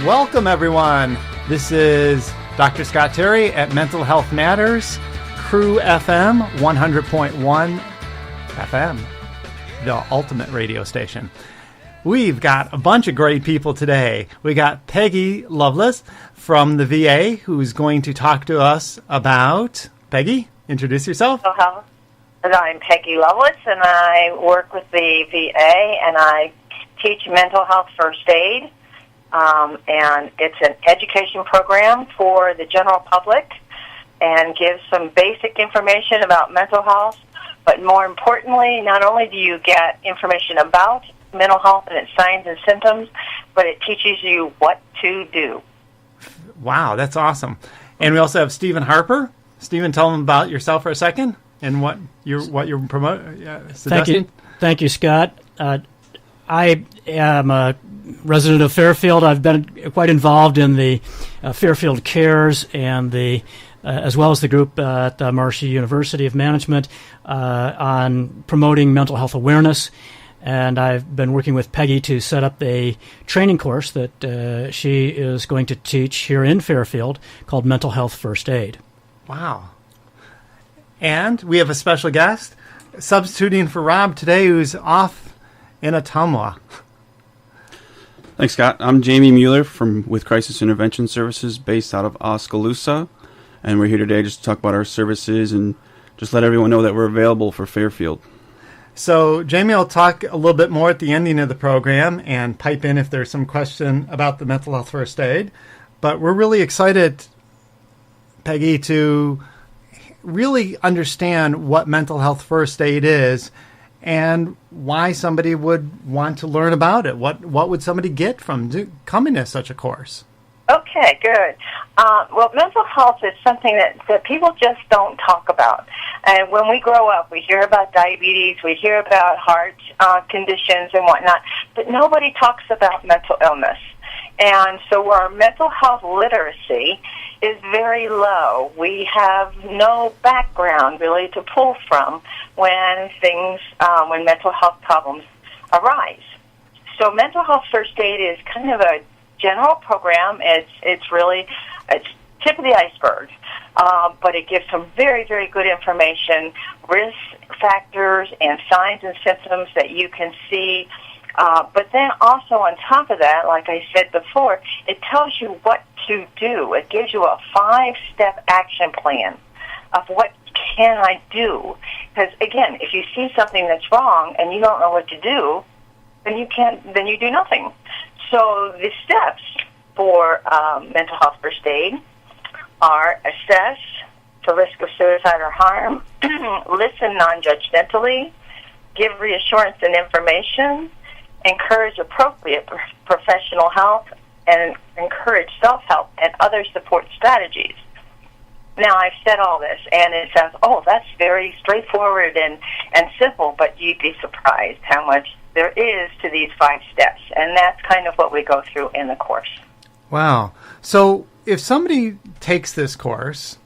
Welcome, everyone. This is Dr. Scott Terry at Mental Health Matters, Crew FM 100.1 FM, the ultimate radio station. We've got a bunch of great people today. We got Peggy Lovelace from the VA, who's going to talk to us about... Peggy, introduce yourself. I'm Peggy Lovelace, and I work with the VA, and I teach mental health first aid. And it's an education program for the general public and gives some basic information about mental health. But more importantly, not only do you get information about mental health and its signs and symptoms, but it teaches you what to do. Wow, that's awesome. And we also have Stephen Harper. Stephen, tell them about yourself for a second and what you're promoting. Thank you, Scott. I am a resident of Fairfield. I've been quite involved in the Fairfield Cares and the as well as the group at Marshall University of Management on promoting mental health awareness. And I've been working with Peggy to set up a training course that she is going to teach here in Fairfield called Mental Health First Aid. Wow. And we have a special guest substituting for Rob today, who's off in Ottumwa. Thanks, Scott. I'm Jamie Mueller with Crisis Intervention Services based out of Oskaloosa, and we're here today just to talk about our services and just let everyone know that we're available for Fairfield. So Jamie will talk a little bit more at the ending of the program and pipe in if there's some question about the mental health first aid. But we're really excited, Peggy, to really understand what mental health first aid is and why somebody would want to learn about it. What would somebody get from coming to such a course? Okay, good. Well, mental health is something that people just don't talk about. And when we grow up, we hear about diabetes, we hear about heart conditions and whatnot, but nobody talks about mental illness. And so our mental health literacy is very low. We have no background really to pull from when when mental health problems arise. So mental health first aid is kind of a general program. It's tip of the iceberg, but it gives some very, very good information, risk factors and signs and symptoms that you can see. But then also on top of that, like I said before, it tells you what to do. It gives you a 5-step action plan of what can I do. Because again, if you see something that's wrong and you don't know what to do, then you do nothing. So the steps for mental health first aid are assess for risk of suicide or harm, listen non-judgmentally, give reassurance and information, encourage appropriate professional help, and encourage self-help and other support strategies. Now, I've said all this, and it sounds, that's very straightforward and simple, but you'd be surprised how much there is to these 5 steps, and that's kind of what we go through in the course. Wow. So if somebody takes this course,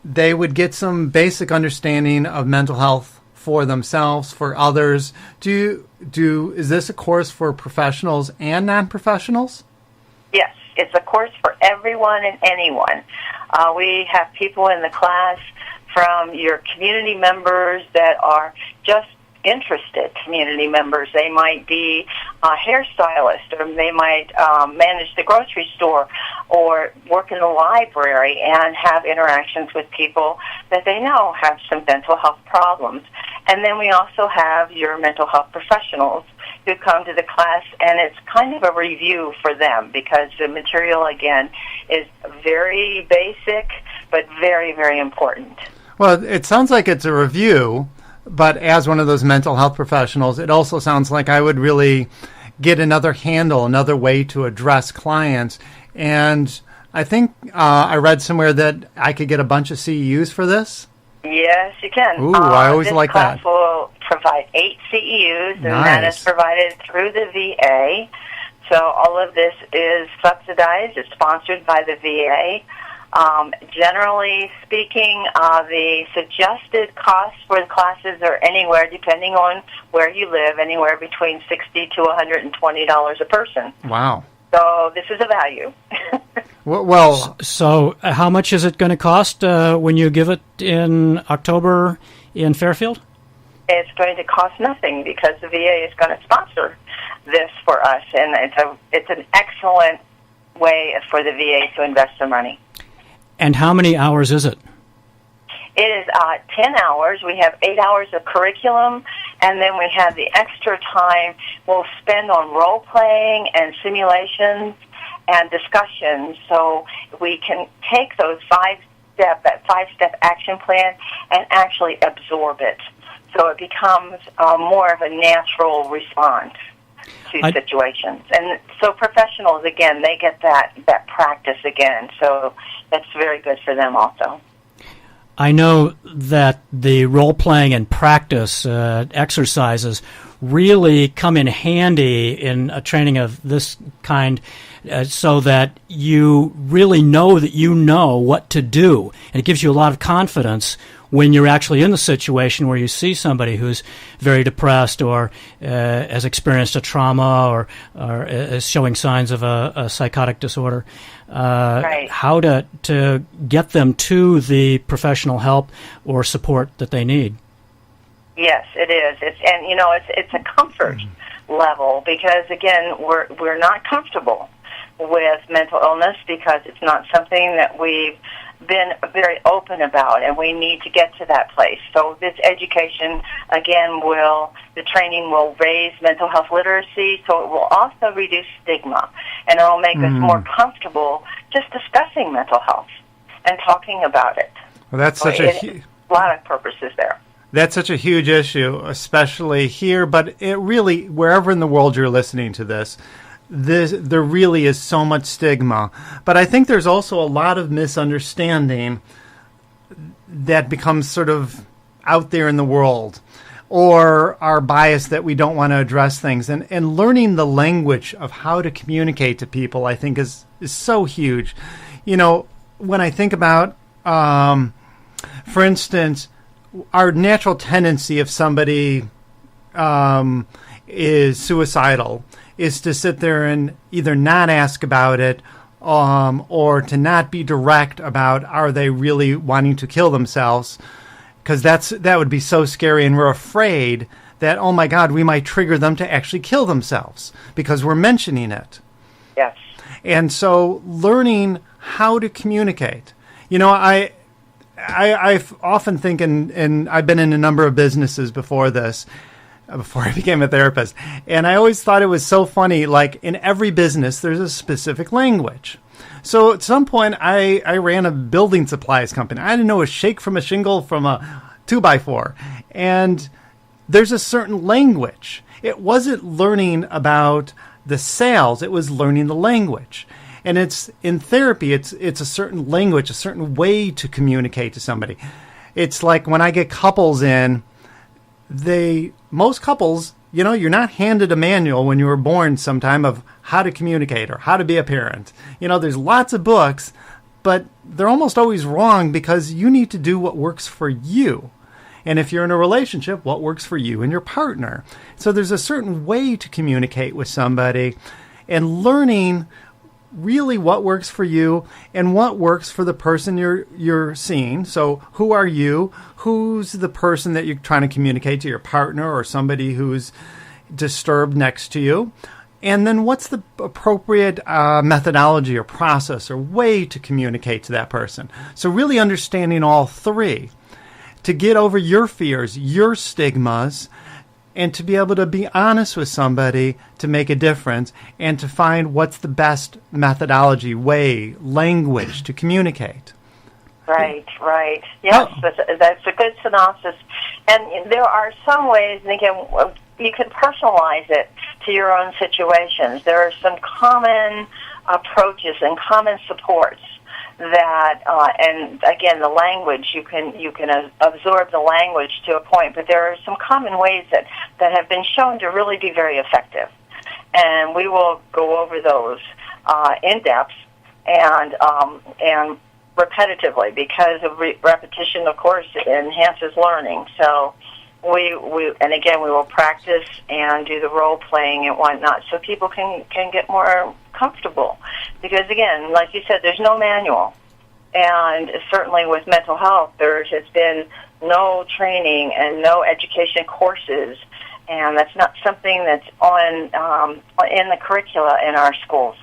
they would get some basic understanding of mental health for themselves, for others. Is this a course for professionals and non-professionals? Yes, it's a course for everyone and anyone. We have people in the class from your community members that are just interested community members. They might be a hairstylist, or they might manage the grocery store or work in the library and have interactions with people that they know have some mental health problems. And then we also have your mental health professionals who come to the class, and it's kind of a review for them because the material, again, is very basic but very, very important. Well, it sounds like it's a review, but as one of those mental health professionals, it also sounds like I would really get another handle, another way to address clients. And I think I read somewhere that I could get a bunch of CEUs for this. Yes, you can. Ooh, I always like that. This class will provide 8 CEUs, and Nice. that is provided through the VA. So all of this is subsidized. It's sponsored by the VA. Generally speaking, the suggested costs for the classes are anywhere, depending on where you live, anywhere between $60 to $120 a person. Wow. So this is a value. Well, So how much is it going to cost when you give it in October in Fairfield? It's going to cost nothing because the VA is going to sponsor this for us, and it's an excellent way for the VA to invest their money. And how many hours is it? It is 10 hours. We have 8 hours of curriculum, and then we have the extra time we'll spend on role-playing and simulations and discussions, so we can take that five-step action plan and actually absorb it. So it becomes more of a natural response to situations. And so professionals, again, they get that practice again, so that's very good for them also. I know that the role-playing and practice exercises really come in handy in a training of this kind so that you really know that you know what to do. And it gives you a lot of confidence when you're actually in the situation where you see somebody who's very depressed or has experienced a trauma or is showing signs of a psychotic disorder. Right. How to get them to the professional help or support that they need. Yes, it is. It's a comfort level because again we're not comfortable with mental illness because it's not something that we've been very open about, and we need to get to that place. So this education, again, the training will raise mental health literacy, so it will also reduce stigma, and it will make us more comfortable just discussing mental health and talking about it. Well, that's so such a lot of purposes there. That's such a huge issue, especially here, but it really, wherever in the world you're listening to this, there really is so much stigma. But I think there's also a lot of misunderstanding that becomes sort of out there in the world, or our bias that we don't want to address things. And learning the language of how to communicate to people, I think, is so huge. You know, when I think about, for instance, our natural tendency if somebody is suicidal is to sit there and either not ask about it or to not be direct about are they really wanting to kill themselves, because that would be so scary, and we're afraid that, oh my God, we might trigger them to actually kill themselves because we're mentioning it. Yes. And so learning how to communicate. You know, I often think, and I've been in a number of businesses before I became a therapist, and I always thought it was so funny, like in every business there's a specific language. So at some point I ran a building supplies company. I didn't know a shake from a shingle from a 2x4, and there's a certain language. It wasn't learning about the sales, it was learning the language. And it's in therapy, it's a certain language, a certain way to communicate to somebody. It's like when I get couples in, most couples, you know, you're not handed a manual when you were born sometime of how to communicate or how to be a parent. You know, there's lots of books, but they're almost always wrong because you need to do what works for you. And if you're in a relationship, what works for you and your partner. So there's a certain way to communicate with somebody, and learning really what works for you and what works for the person you're seeing. So who are you? Who's the person that you're trying to communicate to, your partner or somebody who's disturbed next to you? And then what's the appropriate methodology or process or way to communicate to that person? So really understanding all three to get over your fears, your stigmas, and to be able to be honest with somebody to make a difference, and to find what's the best methodology, way, language to communicate. Right. Yes, that's a good synopsis. And there are some ways, and again, you can personalize it to your own situations. There are some common approaches and common supports that, and again, the language, you can absorb the language to a point, but there are some common ways that have been shown to really be very effective. And we will go over those in depth and repetitively, because of repetition, of course, enhances learning. So we will practice and do the role playing and whatnot, so people can get more comfortable. Because, again, like you said, there's no manual. And certainly with mental health, there has been no training and no education courses, and that's not something that's in the curricula in our schools.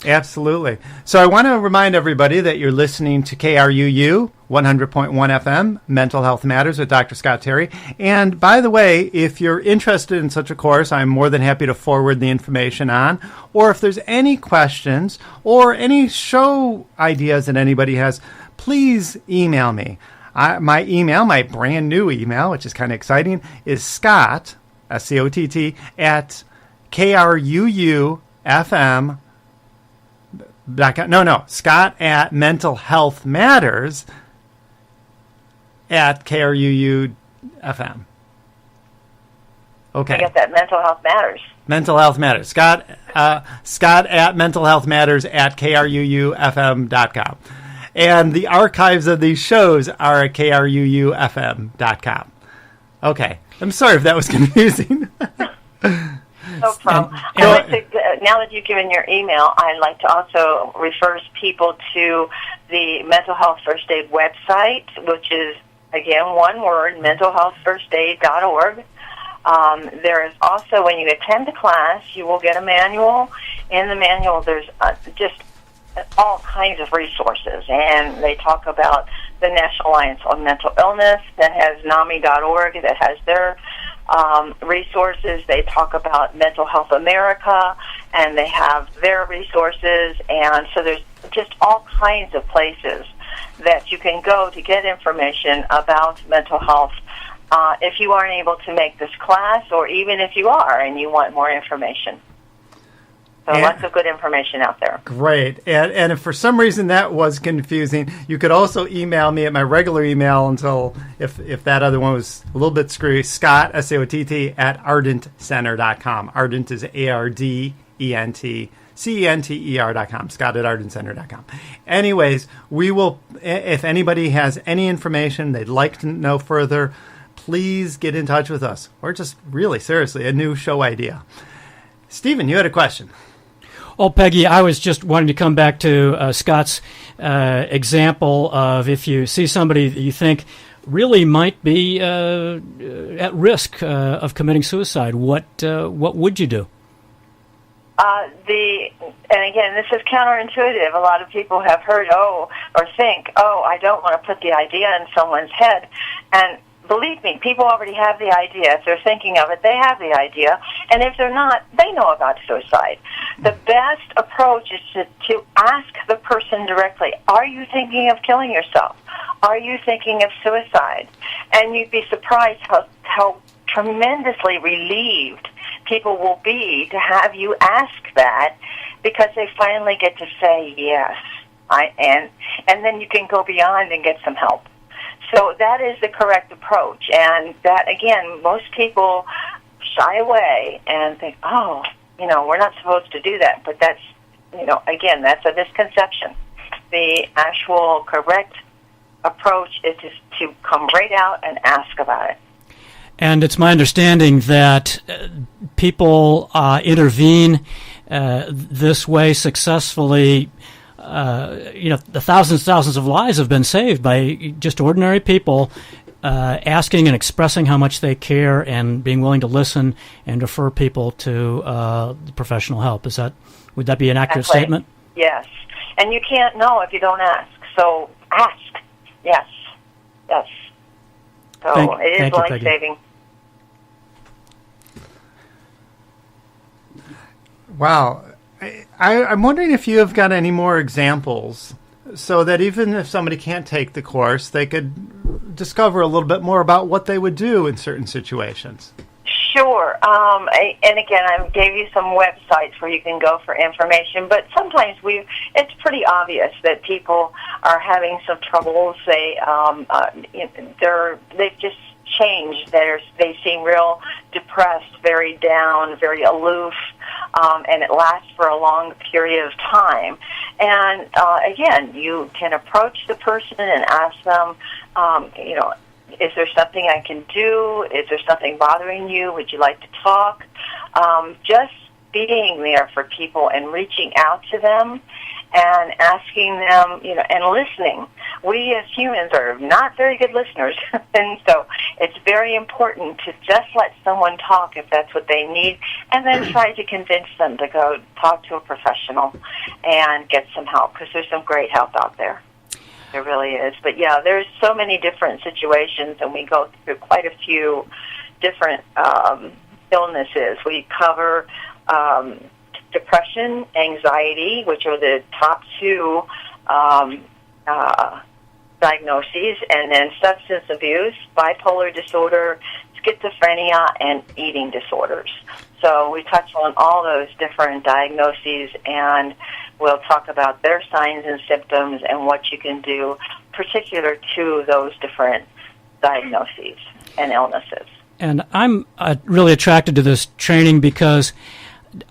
Absolutely. So I want to remind everybody that you're listening to KRUU 100.1 FM, Mental Health Matters with Dr. Scott Terry. And by the way, if you're interested in such a course, I'm more than happy to forward the information on. Or if there's any questions or any show ideas that anybody has, please email me. My email, my brand new email, which is kind of exciting, is Scott, SCOTT, at KRUUFM. Scott at Mental Health Matters at KRUU FM. Okay. I get that. Mental Health Matters. Mental Health Matters. Scott at Mental Health Matters at KRUUFM.com. And the archives of these shows are at KRUUFM.com. Okay. I'm sorry if that was confusing. No problem. I'd like to, now that you've given your email, I'd like to also refer people to the Mental Health First Aid website, which is, again, one word, mentalhealthfirstaid.org. There is also, when you attend the class, you will get a manual. In the manual, there's just all kinds of resources, and they talk about the National Alliance on Mental Illness that has NAMI.org, that has their resources. They talk about Mental Health America, and they have their resources, and so there's just all kinds of places that you can go to get information about mental health if you aren't able to make this class, or even if you are and you want more information. So lots of good information out there. Great. And if for some reason that was confusing, you could also email me at my regular email until, if that other one was a little bit screwy, Scott, SCOTT, at ardentcenter.com. Ardent is ARDENT, CENTER.com. Scott at ardentcenter.com. Anyways, we will, if anybody has any information they'd like to know further, please get in touch with us. Or just really, seriously, a new show idea. Stephen, you had a question. Oh, Peggy, I was just wanting to come back to Scott's example of if you see somebody that you think really might be at risk of committing suicide, what would you do? And again, this is counterintuitive. A lot of people have heard, or think, I don't want to put the idea in someone's head. And believe me, people already have the idea. If they're thinking of it, they have the idea. And if they're not, they know about suicide. The best approach is to ask the person directly, are you thinking of killing yourself? Are you thinking of suicide? And you'd be surprised how tremendously relieved people will be to have you ask that, because they finally get to say yes. And then you can go beyond and get some help. So that is the correct approach. And that, again, most people shy away and think, we're not supposed to do that. But that's, again, that's a misconception. The actual correct approach is to come right out and ask about it. And it's my understanding that people intervene this way successfully. The thousands of lives have been saved by just ordinary people asking and expressing how much they care and being willing to listen and refer people to professional help. Would that be an accurate statement? Yes. And you can't know if you don't ask. So ask. Yes. So it is life-saving. Wow. I'm wondering if you have got any more examples so that even if somebody can't take the course, they could discover a little bit more about what they would do in certain situations. Sure. And again, I gave you some websites where you can go for information, but sometimes it's pretty obvious that people are having some troubles. They've just changed. They seem real depressed, very down, very aloof, and it lasts for a long period of time. And again, you can approach the person and ask them, is there something I can do? Is there something bothering you? Would you like to talk? Just being there for people and reaching out to them and asking them, and listening. We as humans are not very good listeners, and so it's very important to just let someone talk if that's what they need, and then try to convince them to go talk to a professional and get some help, because there's some great help out there. There really is. But yeah, there's so many different situations, and we go through quite a few different illnesses. We cover depression, anxiety, which are the top two diagnoses, and then substance abuse, bipolar disorder, schizophrenia, and eating disorders. So we touch on all those different diagnoses, and we'll talk about their signs and symptoms and what you can do particular to those different diagnoses and illnesses. And I'm really attracted to this training because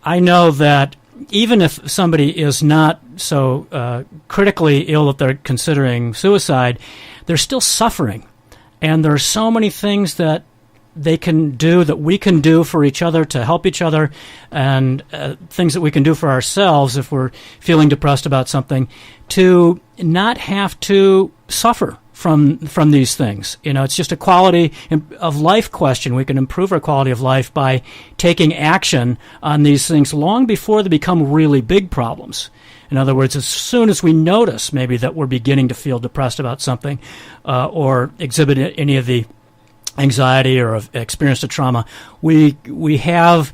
I know that even if somebody is not so critically ill that they're considering suicide, they're still suffering. And there are so many things that they can do, that we can do for each other to help each other, and things that we can do for ourselves if we're feeling depressed about something, to not have to suffer from these things. It's just a quality of life question. We can improve our quality of life by taking action on these things long before they become really big problems. In other words, as soon as we notice maybe that we're beginning to feel depressed about something or exhibit any of the anxiety or have experienced a trauma, we have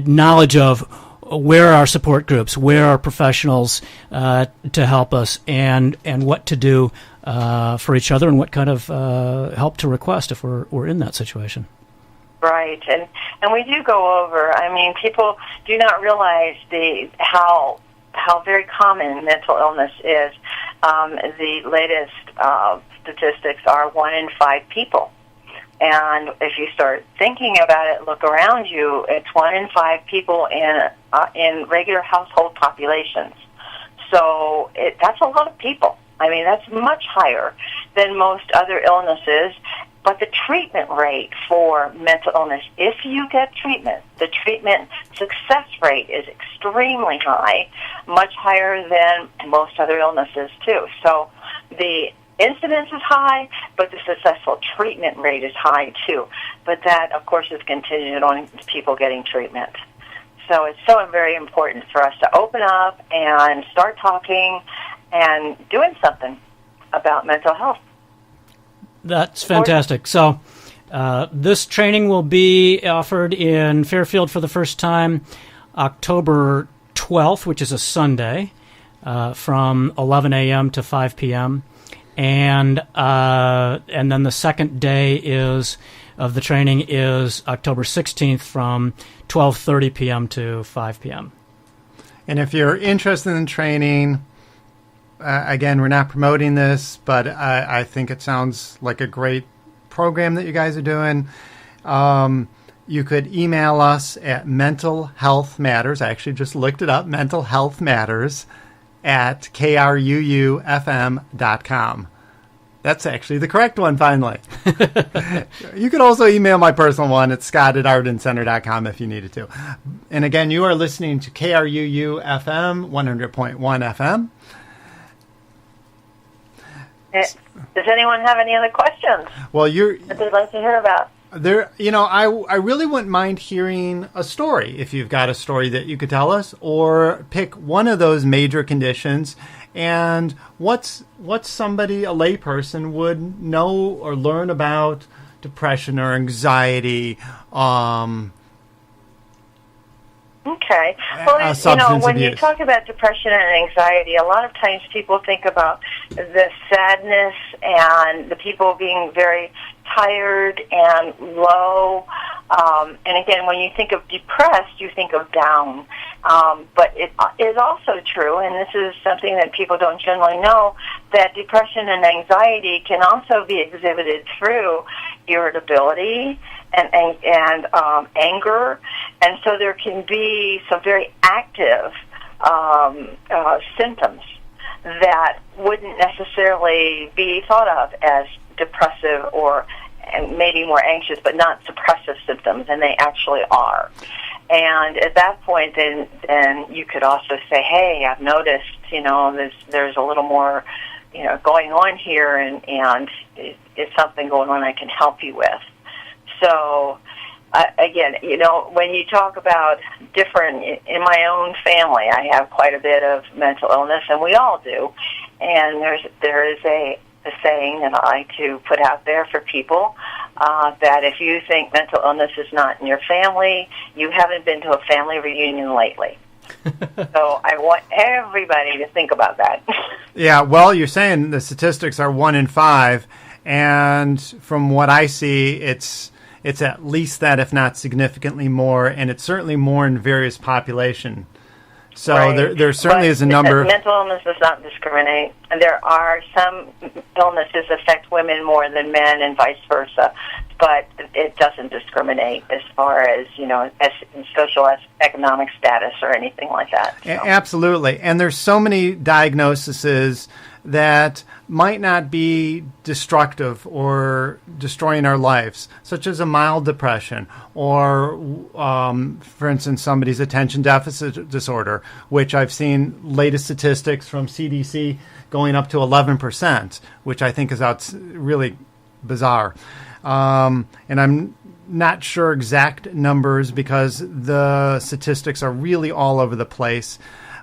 knowledge of where are our support groups, where are professionals to help us, and what to do for each other, and what kind of help to request if we're in that situation. Right, and we do go over. I mean, people do not realize how very common mental illness is. The latest statistics are 1 in 5 people. And if you start thinking about it, look around you, it's 1 in 5 people in regular household populations. So that's a lot of people. I mean, that's much higher than most other illnesses. But the treatment rate for mental illness, if you get treatment, the treatment success rate is extremely high, much higher than most other illnesses too. So the incidence is high, but the successful treatment rate is high too. But that, of course, is contingent on people getting treatment. So it's so very important for us to open up and start talking and doing something about mental health. That's fantastic. So this training will be offered in Fairfield for the first time October 12th, which is a Sunday, from 11 a.m. to 5 p.m. And then the second day of the training is October 16th from 12:30 p.m. to 5 p.m. And if you're interested in training, again, we're not promoting this, but I think it sounds like a great program that you guys are doing. You could email us at Mental Health Matters. I actually just looked it up, Mental Health Matters at KRUUFM.com. That's actually the correct one, finally. You could also email my personal one at scott@ardencenter.com if you needed to. And again, you are listening to KRUU-FM, 100.1 FM. Does anyone have any other questions that they'd like to hear about? I really wouldn't mind hearing a story, if you've got a story that you could tell us, or pick one of those major conditions and what's somebody, a layperson, would know or learn about depression or anxiety. Okay. Well, when abuse. you talk about depression and anxiety, a lot of times people think about the sadness and the people being very tired and low. And again, when you think of depressed, you think of down. But it is also true, and this is something that people don't generally know, that depression and anxiety can also be exhibited through irritability and anger, and so there can be some very active symptoms that wouldn't necessarily be thought of as depressive or maybe more anxious, but not suppressive symptoms, and they actually are. And at that point, then you could also say, hey, I've noticed, there's a little more, going on here, and it's something going on I can help you with. So, again, when you talk about different, in my own family, I have quite a bit of mental illness, and we all do. And there is a saying that I like to put out there for people, that if you think mental illness is not in your family, you haven't been to a family reunion lately. So I want everybody to think about that. Yeah, well, you're saying the statistics are 1 in 5, and from what I see, it's at least that, if not significantly more, and it's certainly more in various population. So right. there certainly is a number. Mental illness does not discriminate. There are some illnesses affect women more than men, and vice versa. But it doesn't discriminate as far as social economic status or anything like that. So. Absolutely, and there's so many diagnoses that might not be destructive or destroying our lives, such as a mild depression or, for instance, somebody's attention deficit disorder, which I've seen latest statistics from CDC going up to 11%, which I think is really bizarre. And I'm not sure exact numbers because the statistics are really all over the place.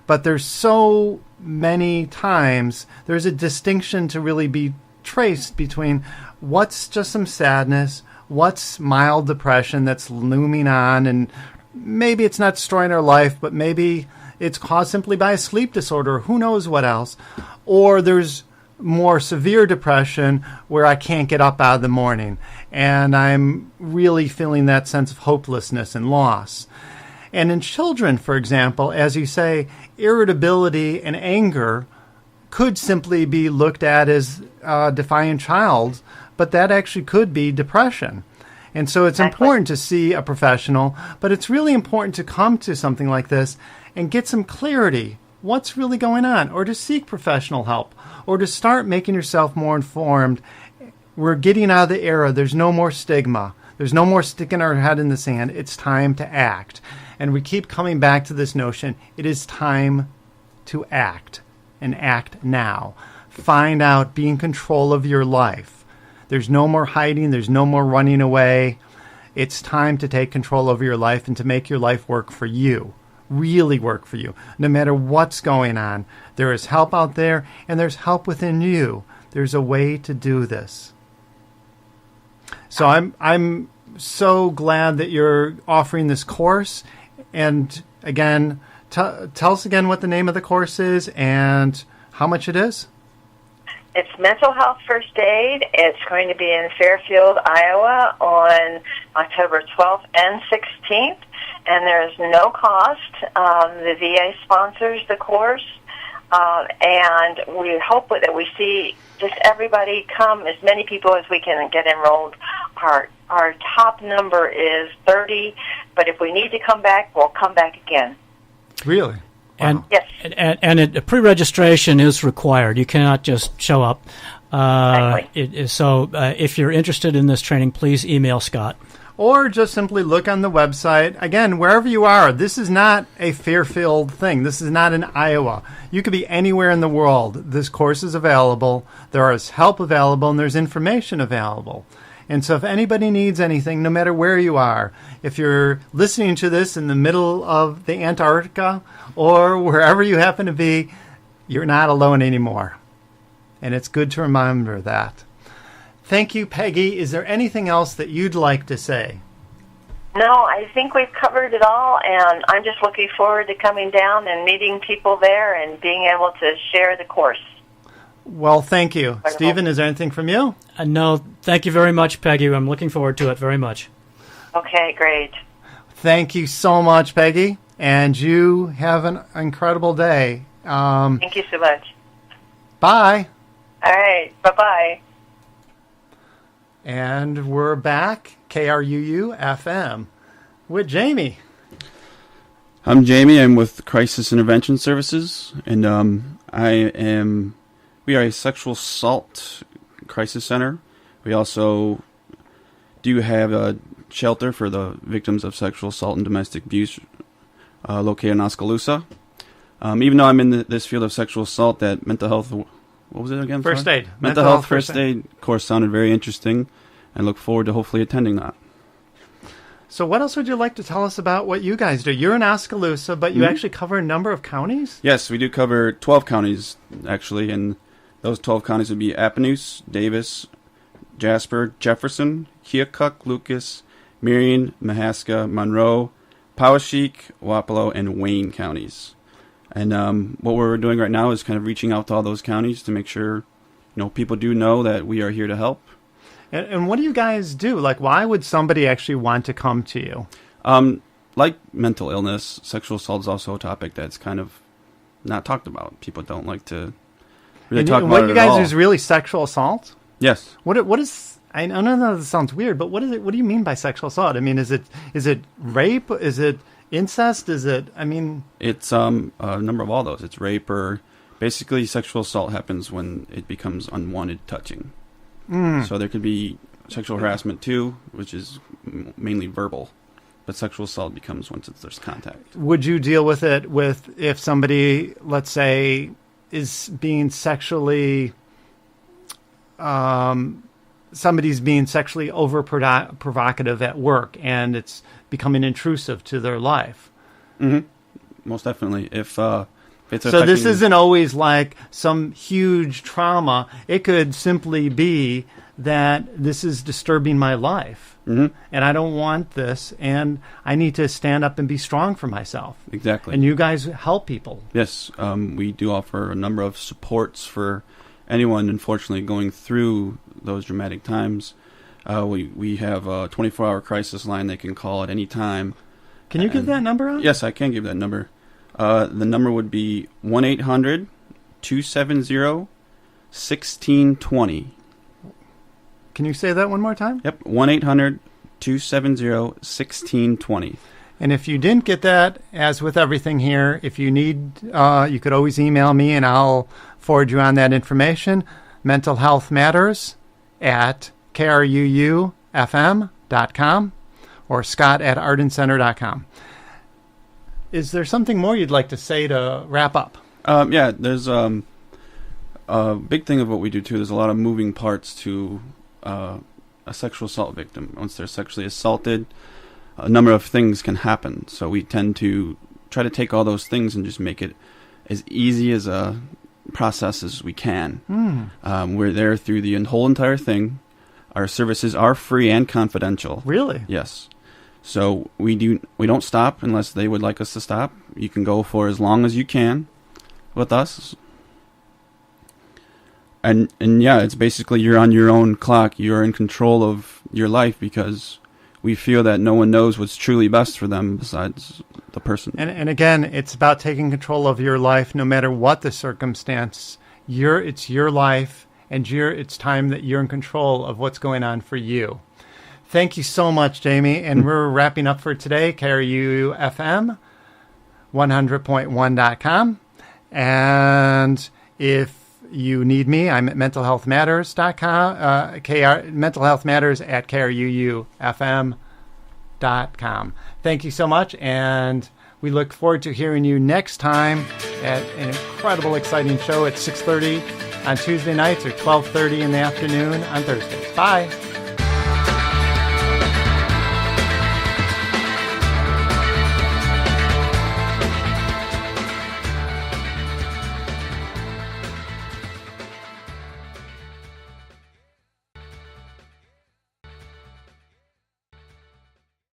But there's so many times there's a distinction to really be traced between what's just some sadness, what's mild depression that's looming on, and maybe it's not destroying our life, but maybe it's caused simply by a sleep disorder, who knows what else. Or there's more severe depression where I can't get up out of the morning, and I'm really feeling that sense of hopelessness and loss. And in children, for example, as you say, irritability and anger could simply be looked at as a defiant child, but that actually could be depression. And so it's important to see a professional, but it's really important to come to something like this and get some clarity. What's really going on? Or to seek professional help, or to start making yourself more informed. We're getting out of the era. There's no more stigma. There's no more sticking our head in the sand. It's time to act. And we keep coming back to this notion. It is time to act, and act now. Find out, be in control of your life. There's no more hiding. There's no more running away. It's time to take control over your life and to make your life work for you. Really work for you. No matter what's going on, there is help out there, and there's help within you. There's a way to do this. So I'm so glad that you're offering this course. And again, tell us again what the name of the course is and how much it is. It's Mental Health First Aid. It's going to be in Fairfield, Iowa on October 12th and 16th. And there's no cost. The VA sponsors the course. And we hope that we see just everybody come, as many people as we can get enrolled. Our top number is 30, but if we need to come back, we'll come back again. Really? And yes. And pre-registration is required. You cannot just show up. Exactly. So if you're interested in this training, please email Scott. Or just simply look on the website. Again, wherever you are, this is not a Fairfield thing. This is not in Iowa. You could be anywhere in the world. This course is available. There is help available, and there's information available. And so if anybody needs anything, no matter where you are, if you're listening to this in the middle of the Antarctica or wherever you happen to be, you're not alone anymore. And it's good to remember that. Thank you, Peggy. Is there anything else that you'd like to say? No, I think we've covered it all, and I'm just looking forward to coming down and meeting people there and being able to share the course. Well, thank you. Wonderful. Stephen, is there anything from you? No, thank you very much, Peggy. I'm looking forward to it very much. Okay, great. Thank you so much, Peggy. And you have an incredible day. Thank you so much. Bye. All right, bye-bye. And we're back, KRUU FM, with Jamie. I'm Jamie. I'm with Crisis Intervention Services, and we are a sexual assault crisis center. We also do have shelter for the victims of sexual assault and domestic abuse located in Oskaloosa. Even though I'm in this field of sexual assault, that mental health, what was it again? First aid. Mental health first aid course sounded very interesting, and look forward to hopefully attending that. So what else would you like to tell us about what you guys do? You're in Oskaloosa, but you actually cover a number of counties? Yes, we do cover 12 counties, actually, and those 12 counties would be Appanoose, Davis, Jasper, Jefferson, Keokuk, Lucas, Marion, Mahaska, Monroe, Poweshiek, Wapello, and Wayne counties. And what we're doing right now is kind of reaching out to all those counties to make sure people do know that we are here to help. And what do you guys do? Like, why would somebody actually want to come to you? Like mental illness, sexual assault is also a topic that's kind of not talked about. People don't like to really talk about it at all. What you guys do is really sexual assault? Yes. What is? I know this sounds weird, but what is it? What do you mean by sexual assault? I mean, is it rape? Is it incest? Is it? I mean, it's a number of all those. It's rape, or basically sexual assault happens when it becomes unwanted touching. So there could be sexual harassment too, which is mainly verbal, but sexual assault becomes once there's contact. Would you deal with it if somebody, let's say, is being sexually, somebody's being sexually provocative at work and it's becoming intrusive to their life? Mm-hmm. Most definitely. If it's so this isn't always like some huge trauma. It could simply be that this is disturbing my life, and I don't want this, and I need to stand up and be strong for myself. Exactly. And you guys help people. Yes, we do offer a number of supports for anyone, unfortunately, going through those dramatic times. We have a 24-hour crisis line they can call at any time. Can you give that number out? Yes, I can give that number. The number would be 1-800-270-1620. Can you say that one more time? Yep, 1-800-270-1620. And if you didn't get that, as with everything here, if you need, you could always email me and I'll forward you on that information. Mental Health Matters at KRUUFM.com or Scott@ArdenCenter.com. Is there something more you'd like to say to wrap up? Yeah, there's a big thing of what we do, too. There's a lot of moving parts to a sexual assault victim. Once they're sexually assaulted, a number of things can happen. So we tend to try to take all those things and just make it as easy as a process as we can. We're there through the whole entire thing. Our services are free and confidential. Really? Yes. So we don't stop unless they would like us to stop. You can go for as long as you can with us. And yeah, it's basically you're on your own clock. You're in control of your life because we feel that no one knows what's truly best for them besides the person. And again, it's about taking control of your life no matter what the circumstance. It's your life, and it's time that you're in control of what's going on for you. Thank you so much, Jamie. And we're wrapping up for today. KRUU-FM 100.1.com. And if you need me, I'm at mentalhealthmatters.com, mentalhealthmatters at KRUUFM.com. Thank you so much. And we look forward to hearing you next time at an incredible, exciting show at 6:30 on Tuesday nights or 12:30 in the afternoon on Thursdays. Bye.